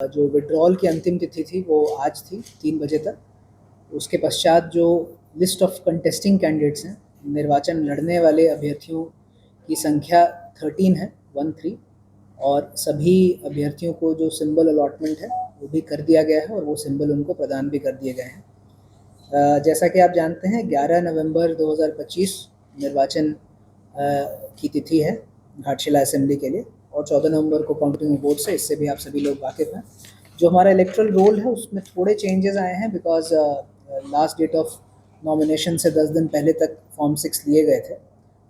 जो विड्रॉल की अंतिम तिथि थी वो आज थी 3 बजे तक। उसके पश्चात जो लिस्ट ऑफ कंटेस्टिंग कैंडिडेट्स हैं, निर्वाचन लड़ने वाले अभ्यर्थियों की संख्या 13 है, 13, और सभी अभ्यर्थियों को जो सिंबल अलॉटमेंट है वो भी कर दिया गया है और वो सिंबल उनको प्रदान भी कर दिए गए हैं। जैसा कि आप जानते हैं 11 नवंबर 2025 निर्वाचन की तिथि है घाटशिला असेंबली के लिए, और 14 नवंबर को काउंटिंग वोट्स है। इससे भी आप सभी लोग वाकिफ़ हैं। जो हमारा इलेक्ट्रल रोल है उसमें थोड़े चेंजेस आए हैं because last date of nomination से 10 दिन पहले तक फॉर्म 6 लिए गए थे।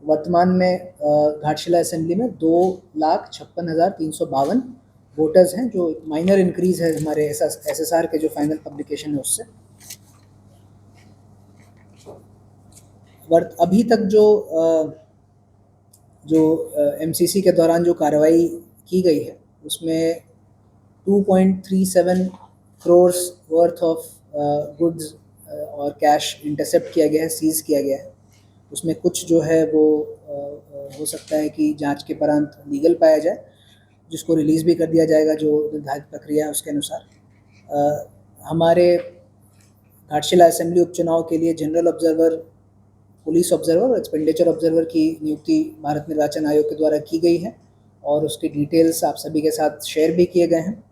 वर्तमान में घाटशिला असेंबली में 2,56,352 वोटर्स हैं, जो माइनर इंक्रीज़ है हमारे SSR के जो फाइनल पब्लिकेशन है उससे। अभी तक जो MCC के दौरान जो कार्रवाई की गई है उसमें 2.37 करोड़ वर्थ ऑफ गुड्स और कैश इंटरसेप्ट किया गया है, सीज़ किया गया है। उसमें कुछ जो है वो हो सकता है कि जांच के उपरांत लीगल पाया जाए, जिसको रिलीज़ भी कर दिया जाएगा जो निर्धारित प्रक्रिया है उसके अनुसार। हमारे घाटशिला असेंबली उपचुनाव के लिए जनरल ऑब्जर्वर, पुलिस ऑब्जर्वर और एक्सपेंडिचर ऑब्जर्वर की नियुक्ति भारत निर्वाचन आयोग के द्वारा की गई है और उसकी डिटेल्स आप सभी के साथ शेयर भी किए गए हैं।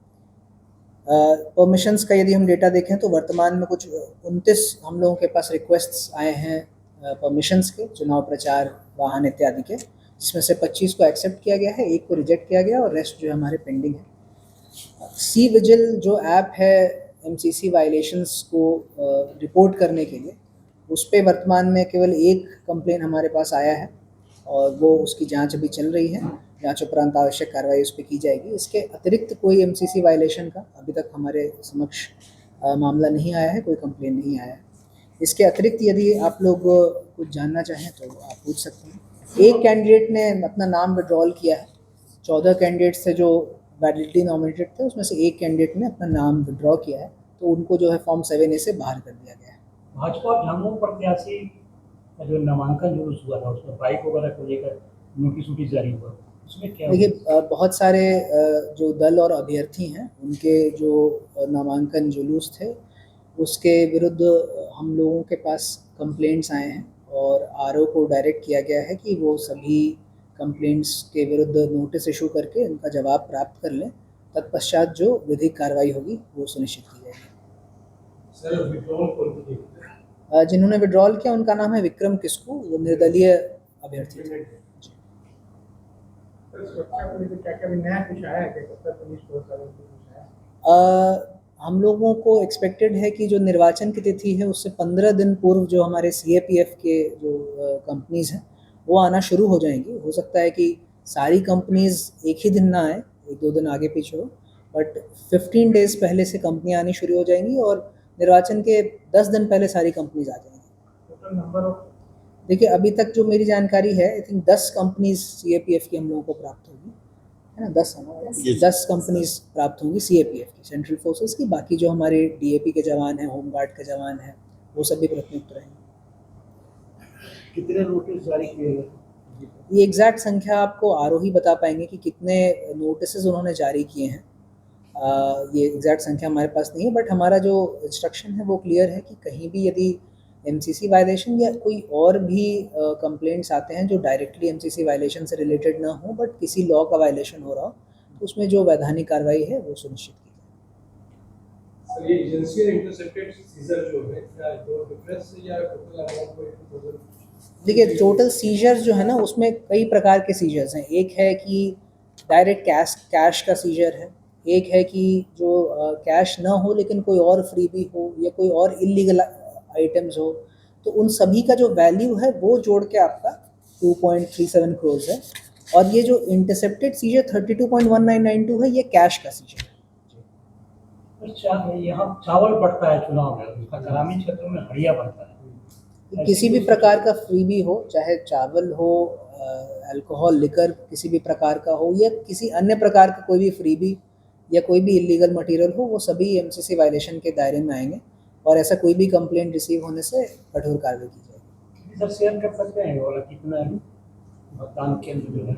परमिशंस का यदि हम डेटा देखें तो वर्तमान में कुछ 29 हम लोगों के पास रिक्वेस्ट्स आए हैं परमिशंस के, चुनाव प्रचार वाहन इत्यादि के, जिसमें से 25 को एक्सेप्ट किया गया है, 1 को रिजेक्ट किया गया और रेस्ट जो हमारे पेंडिंग है। सी विजिल जो ऐप है MCC वायलेशंस को रिपोर्ट करने के लिए, उस पर वर्तमान में केवल 1 कंप्लेन हमारे पास आया है और वो उसकी जांच अभी चल रही है। जांच उपरांत आवश्यक कार्रवाई उस पर की जाएगी। इसके अतिरिक्त कोई MCC वायलेशन का अभी तक हमारे समक्ष मामला नहीं आया है, कोई कंप्लेन नहीं आया है। इसके अतिरिक्त यदि आप लोग कुछ जानना चाहें तो आप पूछ सकते हैं। एक कैंडिडेट ने अपना नाम विड्रॉल किया है। 14 कैंडिडेट्स थे जो वैलिडली नॉमिनेटेड थे, उसमें से एक कैंडिडेट ने अपना नाम विड्रॉ किया है, तो उनको जो है फॉर्म 7A से बाहर कर दिया गया है। भाजपा झामुमो प्रत्याशी का जो नामांकन जुलूस हुआ था उसमें बाइक वगैरह को लेकर नोटिस जारी हुआ, उसमें क्या? देखिए, बहुत सारे जो दल और अभ्यर्थी हैं उनके जो नामांकन जुलूस थे उसके विरुद्ध हम लोगों के पास कंप्लेंट्स आए हैं और RO को डायरेक्ट किया गया है कि वो सभी कंप्लेंट्स के विरुद्ध नोटिस इशू करके उनका जवाब प्राप्त कर लें। तत्पश्चात जो विधिक कार्रवाई होगी वो सुनिश्चित की जाएगी। सर, विड्रॉल जिन्होंने विड्रॉल किया उनका नाम है विक्रम किस्कू, वो निर्दलीय अभ्यर्थी थे। हम लोगों को एक्सपेक्टेड है कि जो निर्वाचन की तिथि है उससे 15 दिन पूर्व जो हमारे CAPF के जो कंपनीज़ हैं वो आना शुरू हो जाएंगी। हो सकता है कि सारी कंपनीज़ एक ही दिन ना आए, 1-2 दिन आगे पीछे हो, बट 15 डेज़ पहले से कंपनियाँ आनी शुरू हो जाएंगी और निर्वाचन के 10 दिन पहले सारी कंपनीज़ आ जाएंगी। टोटल नंबर ऑफ, देखिए, अभी तक जो मेरी जानकारी है, आई थिंक 10 कंपनीज़ CAPF की हम लोगों को प्राप्त होगी, है ना? 10 है ना? 10 कंपनीज़ प्राप्त होंगी CAPF की, सेंट्रल फोर्सेस की। बाकी जो हमारे DAP के जवान हैं, होमगार्ड के जवान हैं, वो सभी प्रतिनियुक्त रहेंगे। कितने नोटिस जारी किए गए? ये एग्जैक्ट संख्या आपको आरोही बता पाएंगे कि कितने नोटिस उन्होंने जारी किए हैं। ये एग्जैक्ट संख्या हमारे पास नहीं है, बट हमारा जो इंस्ट्रक्शन है वो क्लियर है कि कहीं भी यदि MCC वायलेशन या कोई और भी कंप्लेंट्स आते हैं जो डायरेक्टली MCC वायलेशन से रिलेटेड ना हो बट किसी लॉ का वायलेशन हो रहा हो, तो उसमें जो वैधानिक कार्रवाई है वो सुनिश्चित की जाए। सर, ये एजेंसी इंटरसेप्टेड सीजर जो है, क्या जो डिफरेंस या टोटल अमाउंट में? देखिए, टोटल सीजर्स जो है ना उसमें कई प्रकार के सीजर्स हैं। एक है कि डायरेक्ट कैश का सीजर है, एक है कि जो कैश ना हो लेकिन कोई और फ्रीबी हो या कोई और इलीगल आइटम्स हो, तो उन सभी का जो वैल्यू है वो जोड़ के आपका 2.37 करोड़ है। और ये जो इंटरसेप्टेड सीजर 32.1992 है, ये कैश का सीजर है। अच्छा, यहाँ चावल बढ़ता है चुनाव में, उसका ग्रामीण क्षेत्रों में हड़िया बढ़ता है। किसी भी प्रकार का फ्रीबी हो, चाहे चावल हो, अल्कोहल, लिकर किसी भी प्रकार का हो या किसी अन्य प्रकार का कोई भी फ्रीबी या कोई भी इलीगल मटेरियल हो, वो सभी MCC वायलेशन के दायरे में आएंगे और ऐसा कोई भी कंप्लेंट रिसीव होने से कठोर कार्रवाई की जाएगी। सर, शेयर कर सकते हैं वाला कितना है मतदान केंद्र जो है?